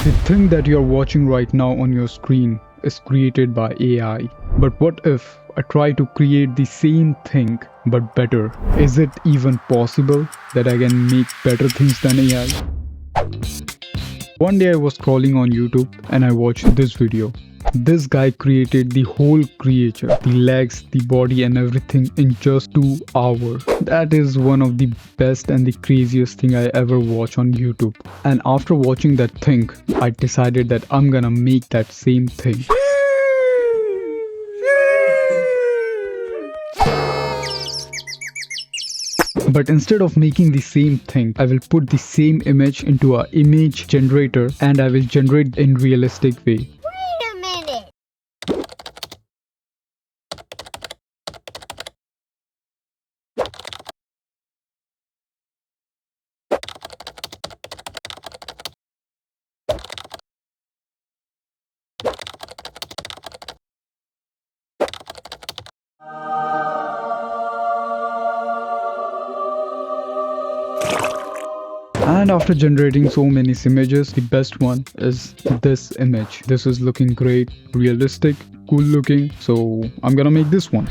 The thing that you're watching right now on your screen is created by AI. But what if I try to create the same thing but better? Is it even possible that I can make better things than AI? One day I was scrolling on YouTube and I watched this video. This guy created the whole creature, the legs, the body and everything in just 2 hours. That is one of the best and the craziest thing I ever watched on YouTube. And after watching that thing, I decided that I'm gonna make that same thing. But instead of making the same thing, I will put the same image into an image generator and I will generate in realistic way. And after generating so many images, the best one is this image. This is looking great, realistic, cool looking, so I'm gonna make this one.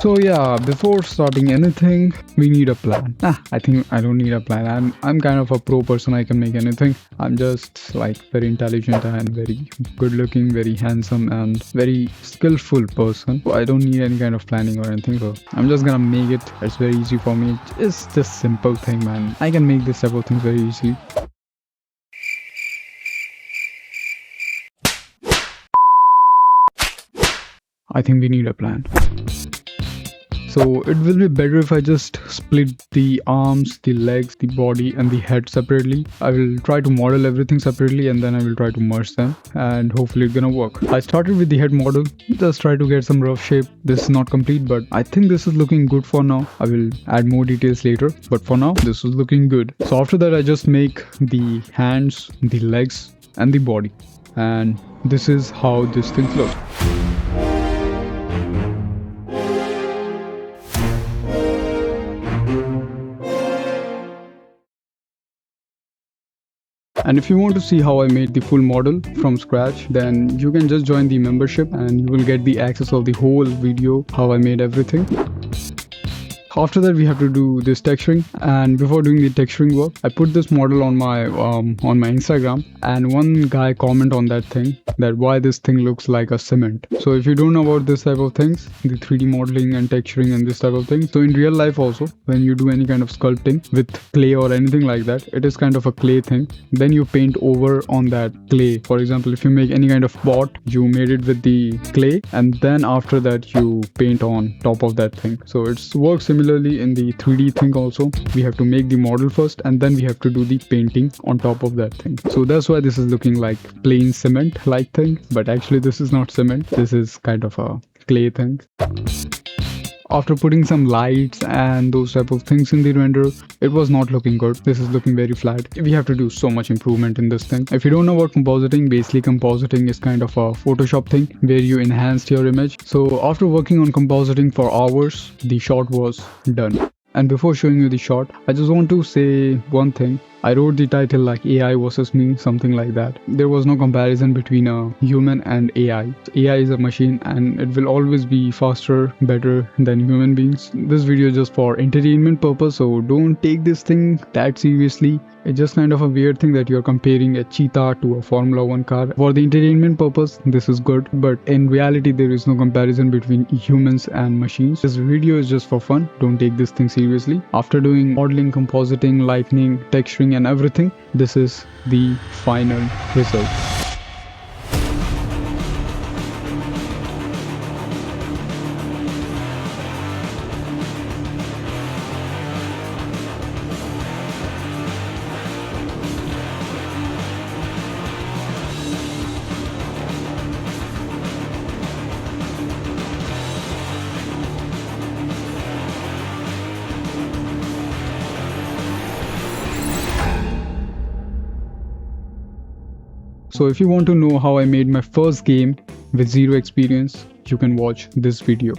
So yeah, before starting anything, we need a plan. I think I don't need a plan. I'm kind of a pro person. I can make anything. I'm just like very intelligent and very good looking, very handsome and very skillful person. So I don't need any kind of planning or anything. So I'm just gonna make it. It's very easy for me. It's just simple thing, man. I can make this several things very easily. I think we need a plan. So it will be better if I just split the arms, the legs, the body and the head separately. I will try to model everything separately and then I will try to merge them and hopefully it's gonna work. I started with the head model, just try to get some rough shape. This is not complete but I think this is looking good for now. I will add more details later but for now this is looking good. So after that I just make the hands, the legs and the body and this is how this thing looks. And if you want to see how I made the full model from scratch, then you can just join the membership and you will get the access of the whole video, how I made everything. After that we have to do this texturing, and before doing the texturing work, I put this model on my Instagram and one guy comment on that thing that why this thing looks like a cement. So if you don't know about this type of things, the 3D modeling and texturing and this type of thing, so in real life also when you do any kind of sculpting with clay or anything like that, it is kind of a clay thing. Then you paint over on that clay. For example, if you make any kind of pot, you made it with the clay and then after that you paint on top of that thing. So it's works similarly in the 3D thing also. We have to make the model first and then we have to do the painting on top of that thing. So that's why this is looking like plain cement like thing, but actually this is not cement. This is kind of a clay thing. After putting some lights and those type of things in the render, it was not looking good. This is looking very flat. We have to do so much improvement in this thing. If you don't know about compositing, basically compositing is kind of a Photoshop thing where you enhanced your image. So after working on compositing for hours, the shot was done. And before showing you the shot, I just want to say one thing. I wrote the title like AI versus me, something like that. There was no comparison between a human and AI. AI is a machine and it will always be faster, better than human beings. This video is just for entertainment purpose, so don't take this thing that seriously. It's just kind of a weird thing that you're comparing a cheetah to a Formula 1 car. For the entertainment purpose, this is good, but in reality, there is no comparison between humans and machines. This video is just for fun. Don't take this thing seriously. After doing modeling, compositing, lighting, texturing and everything, this is the final result. So if you want to know how I made my first game with zero experience, you can watch this video.